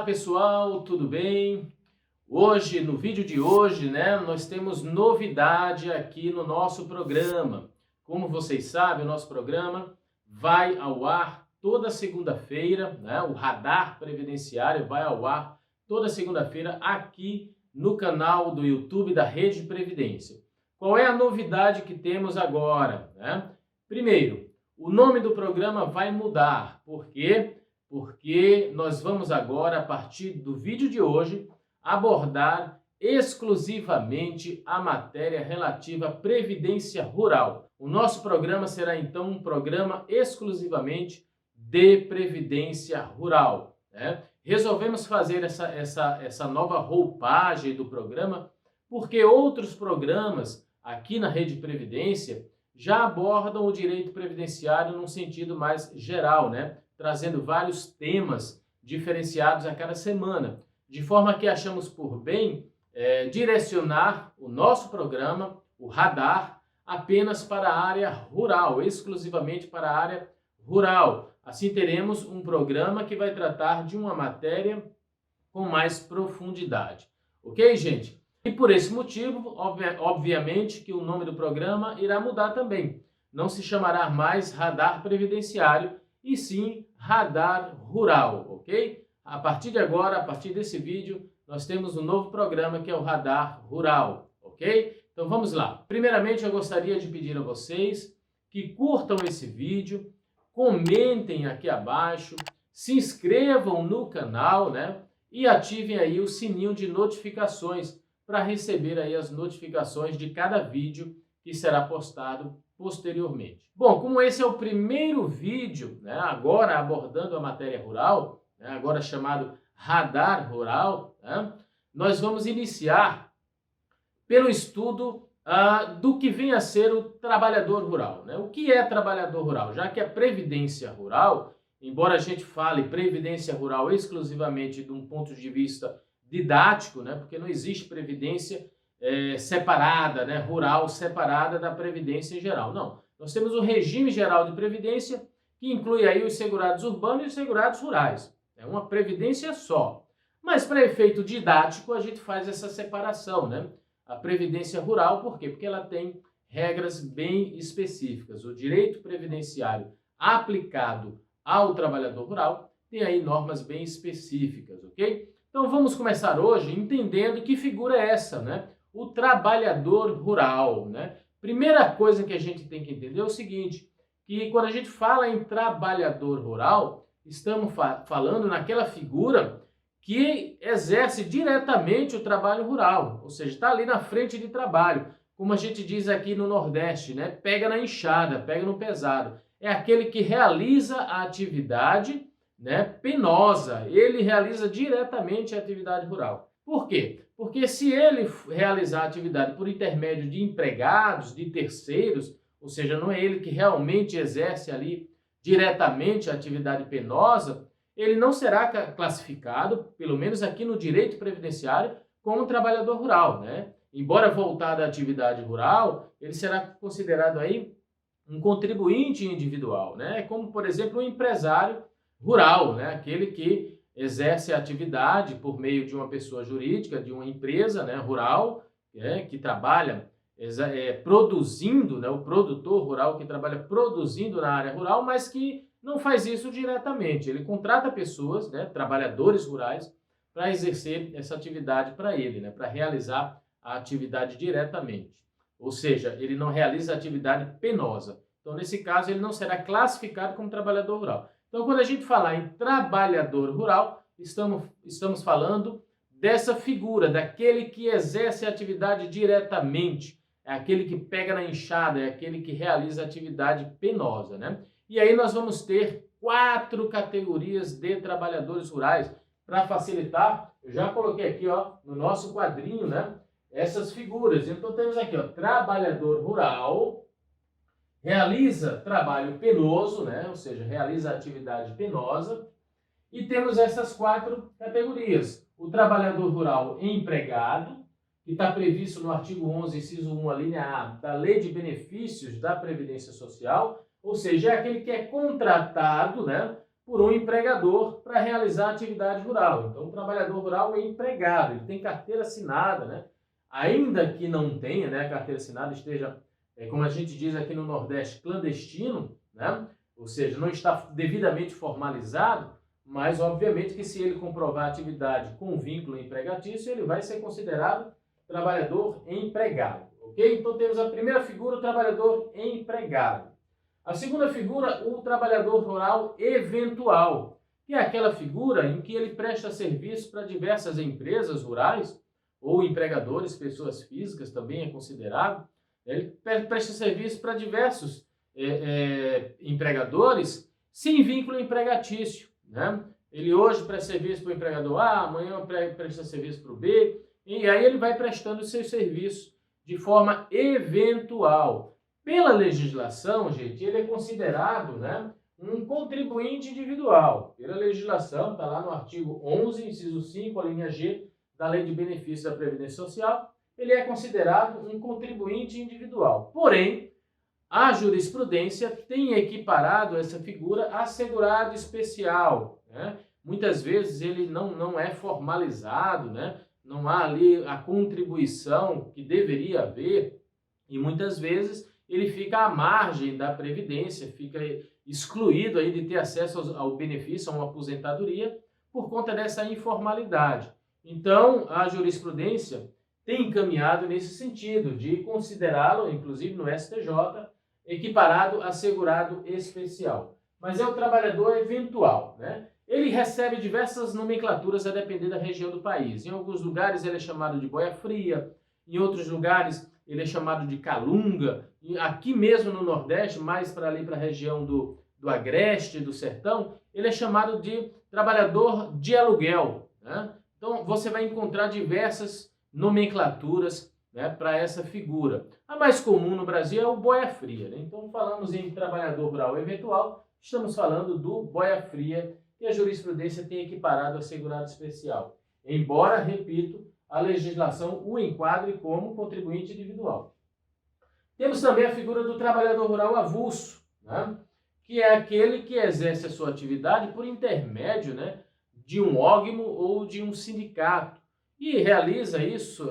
pessoal, tudo bem? Hoje, no vídeo de hoje, nós temos novidade aqui no nosso programa. Como vocês sabem, o nosso programa vai ao ar toda segunda-feira, o Radar Previdenciário vai ao ar toda segunda-feira aqui no canal do YouTube da Rede Previdência. Qual é a novidade que temos agora? Primeiro, o nome do programa vai mudar. Por quê? Porque nós vamos agora, a partir do vídeo de hoje, abordar exclusivamente a matéria relativa à Previdência Rural. O nosso programa será então um programa exclusivamente de Previdência Rural. Resolvemos fazer essa nova roupagem do programa porque outros programas aqui na Rede Previdência já abordam o direito previdenciário num sentido mais geral, trazendo vários temas diferenciados a cada semana, de forma que achamos por bem direcionar o nosso programa, o Radar, apenas para a área rural, exclusivamente para a área rural. Assim teremos um programa que vai tratar de uma matéria com mais profundidade. Ok, gente? E por esse motivo, obviamente, que o nome do programa irá mudar também. Não se chamará mais Radar Previdenciário, e sim Radar Rural, ok? A partir de agora, a partir desse vídeo, nós temos um novo programa que é o Radar Rural, ok? Então vamos lá. Primeiramente, eu gostaria de pedir a vocês que curtam esse vídeo, comentem aqui abaixo, se inscrevam no canal, e ativem aí o sininho de notificações para receber aí as notificações de cada vídeo que será postado posteriormente. Bom, como esse é o primeiro vídeo, agora abordando a matéria rural, agora chamado Radar Rural, nós vamos iniciar pelo estudo do que vem a ser o trabalhador rural. O que é trabalhador rural? Já que a Previdência Rural, embora a gente fale Previdência Rural exclusivamente de um ponto de vista didático, porque não existe previdência separada, rural separada da previdência em geral. Não, nós temos o regime geral de previdência que inclui aí os segurados urbanos e os segurados rurais. É uma previdência só. Mas para efeito didático a gente faz essa separação, A previdência rural, por quê? Porque ela tem regras bem específicas. O direito previdenciário aplicado ao trabalhador rural tem aí normas bem específicas, ok? Então vamos começar hoje entendendo que figura é essa, O trabalhador rural, Primeira coisa que a gente tem que entender é o seguinte, que quando a gente fala em trabalhador rural, estamos falando naquela figura que exerce diretamente o trabalho rural, ou seja, está ali na frente de trabalho, como a gente diz aqui no Nordeste, pega na enxada, pega no pesado. É aquele que realiza a atividade penosa, ele realiza diretamente a atividade rural. Por quê? Porque se ele realizar a atividade por intermédio de empregados, de terceiros, ou seja, não é ele que realmente exerce ali diretamente a atividade penosa, ele não será classificado, pelo menos aqui no direito previdenciário, como um trabalhador rural, Embora voltado à atividade rural, ele será considerado aí um contribuinte individual, Como, por exemplo, um empresário rural, Aquele que exerce a atividade por meio de uma pessoa jurídica, de uma empresa rural, que trabalha produzindo, o produtor rural que trabalha produzindo na área rural, mas que não faz isso diretamente. Ele contrata pessoas, trabalhadores rurais, para exercer essa atividade para ele, para realizar a atividade diretamente. Ou seja, ele não realiza a atividade penosa. Então, nesse caso, ele não será classificado como trabalhador rural. Então, quando a gente falar em trabalhador rural, estamos falando dessa figura, daquele que exerce a atividade diretamente, é aquele que pega na enxada, é aquele que realiza a atividade penosa, E aí nós vamos ter 4 categorias de trabalhadores rurais. Para facilitar, eu já coloquei aqui, no nosso quadrinho, essas figuras. Então, temos aqui, trabalhador rural, realiza trabalho penoso, ou seja, realiza atividade penosa, e temos essas 4 categorias. O trabalhador rural empregado, que está previsto no artigo 11, inciso 1, a linha A, da Lei de Benefícios da Previdência Social, ou seja, é aquele que é contratado por um empregador para realizar atividade rural. Então, o trabalhador rural é empregado, ele tem carteira assinada, né? Ainda que não tenha, né, a carteira assinada, esteja, como a gente diz aqui no Nordeste, clandestino, né? Ou seja, não está devidamente formalizado, mas obviamente que se ele comprovar a atividade com vínculo empregatício, ele vai ser considerado trabalhador empregado, ok? Então temos a primeira figura, o trabalhador empregado. A segunda figura, o trabalhador rural eventual, que é aquela figura em que ele presta serviço para diversas empresas rurais, ou empregadores, pessoas físicas também é considerado. Ele presta serviço para diversos empregadores sem vínculo empregatício, né? Ele hoje presta serviço para o empregador A, amanhã presta serviço para o B, e aí ele vai prestando os seus serviços de forma eventual. Pela legislação, gente, ele é considerado, né, um contribuinte individual. Pela legislação, está lá no artigo 11, inciso 5, a linha G, da Lei de Benefícios da Previdência Social, ele é considerado um contribuinte individual. Porém, a jurisprudência tem equiparado essa figura a segurado especial, né? Muitas vezes ele não é formalizado, né? Não há ali a contribuição que deveria haver, e muitas vezes ele fica à margem da Previdência, fica excluído aí de ter acesso ao benefício, a uma aposentadoria, por conta dessa informalidade. Então, a jurisprudência tem encaminhado nesse sentido, de considerá-lo, inclusive no STJ, equiparado a segurado especial. Mas é o trabalhador eventual, né? Ele recebe diversas nomenclaturas a depender da região do país. Em alguns lugares ele é chamado de boia fria, em outros lugares ele é chamado de calunga, e aqui mesmo no Nordeste, mais para ali para a região do Agreste, do Sertão, ele é chamado de trabalhador de aluguel, né? Então você vai encontrar diversas nomenclaturas, né, para essa figura. A mais comum no Brasil é o boia fria, né? Então falamos em trabalhador rural eventual, estamos falando do boia fria, e a jurisprudência tem equiparado a segurado especial. Embora, repito, a legislação o enquadre como contribuinte individual. Temos também a figura do trabalhador rural avulso, né, que é aquele que exerce a sua atividade por intermédio, né, de um órgão ou de um sindicato, e realiza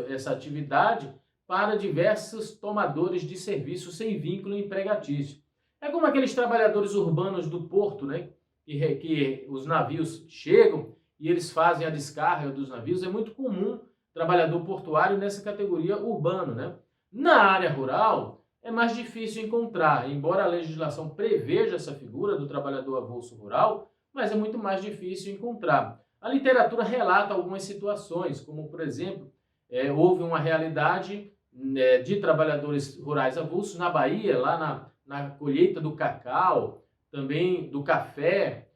essa atividade para diversos tomadores de serviço sem vínculo empregatício. É como aqueles trabalhadores urbanos do porto, né, que os navios chegam e eles fazem a descarga dos navios. É muito comum trabalhador portuário nessa categoria urbano, né? Na área rural é mais difícil encontrar, embora a legislação preveja essa figura do trabalhador avulso rural, mas é muito mais difícil encontrar. A literatura relata algumas situações, como por exemplo, houve uma realidade de trabalhadores rurais avulsos na Bahia, lá na colheita do cacau, também do café.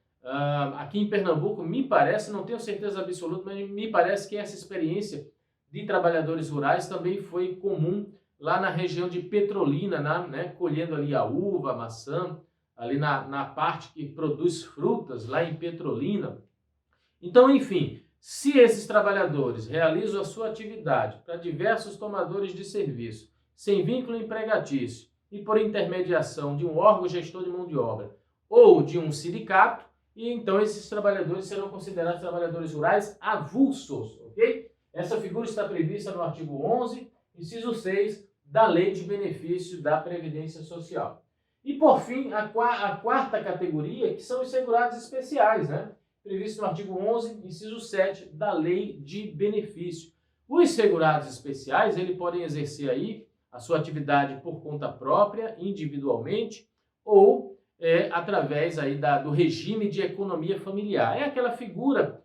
Aqui em Pernambuco, me parece, não tenho certeza absoluta, mas me parece que essa experiência de trabalhadores rurais também foi comum lá na região de Petrolina, né, colhendo ali a uva, a maçã, ali na parte que produz frutas, lá em Petrolina. Então, enfim, se esses trabalhadores realizam a sua atividade para diversos tomadores de serviço, sem vínculo empregatício e por intermediação de um órgão gestor de mão de obra ou de um sindicato, e então esses trabalhadores serão considerados trabalhadores rurais avulsos, ok? Essa figura está prevista no artigo 11, inciso 6, da Lei de Benefício da Previdência Social. E, por fim, a quarta categoria, que são os segurados especiais, né? Previsto no artigo 11, inciso 7, da Lei de Benefício. Os segurados especiais, eles podem exercer aí a sua atividade por conta própria, individualmente, ou através aí do regime de economia familiar. É aquela figura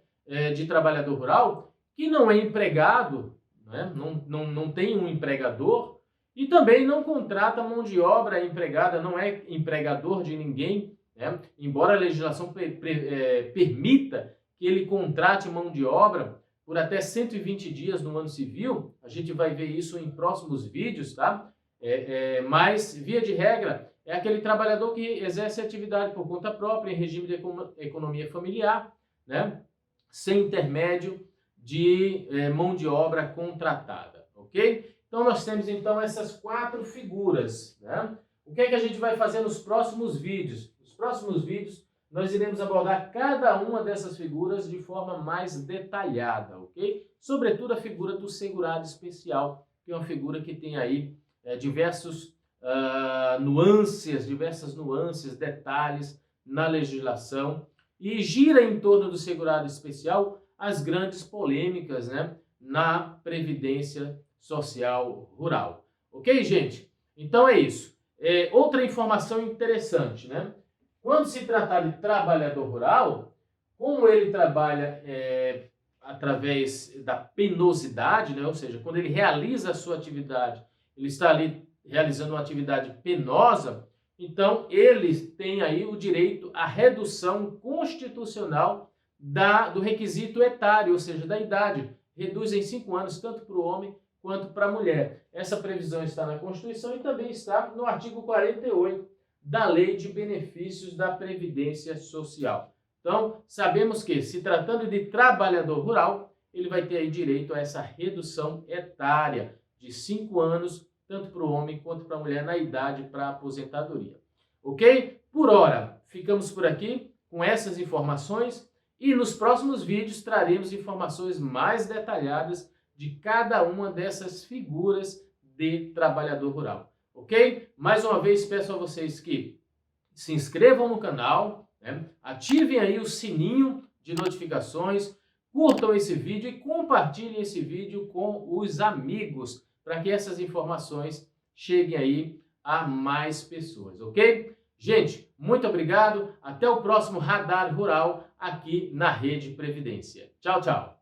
de trabalhador rural que não é empregado, né? Não tem um empregador e também não contrata mão de obra empregada, não é empregador de ninguém, né? Embora a legislação permita que ele contrate mão de obra por até 120 dias no ano civil, a gente vai ver isso em próximos vídeos, tá? Mas, via de regra, é aquele trabalhador que exerce atividade por conta própria, em regime de economia familiar, né? Sem intermédio de mão de obra contratada, ok? Então, nós temos, então, essas quatro figuras, né? O que é que a gente vai fazer nos próximos vídeos? Nos próximos vídeos, nós iremos abordar cada uma dessas figuras de forma mais detalhada, ok? Sobretudo a figura do segurado especial, que é uma figura que tem aí diversas nuances, detalhes na legislação e gira em torno do segurado especial as grandes polêmicas, né, na Previdência Social Rural. Ok, gente? Então é isso. Outra informação interessante, né? Quando se tratar de trabalhador rural, como ele trabalha através da penosidade, né? Ou seja, quando ele realiza a sua atividade, ele está ali realizando uma atividade penosa, então eles têm aí o direito à redução constitucional do requisito etário, ou seja, da idade. Reduz em 5 anos, tanto para o homem quanto para a mulher. Essa previsão está na Constituição e também está no artigo 48 da Lei de Benefícios da Previdência Social. Então, sabemos que, se tratando de trabalhador rural, ele vai ter aí direito a essa redução etária de 5 anos, tanto para o homem quanto para a mulher, na idade para a aposentadoria. Ok? Por hora, ficamos por aqui com essas informações e nos próximos vídeos traremos informações mais detalhadas de cada uma dessas figuras de trabalhador rural. Ok? Mais uma vez peço a vocês que se inscrevam no canal, né? Ativem aí o sininho de notificações, curtam esse vídeo e compartilhem esse vídeo com os amigos, para que essas informações cheguem aí a mais pessoas, ok? Gente, muito obrigado, até o próximo Radar Rural aqui na Rede Previdência. Tchau, tchau!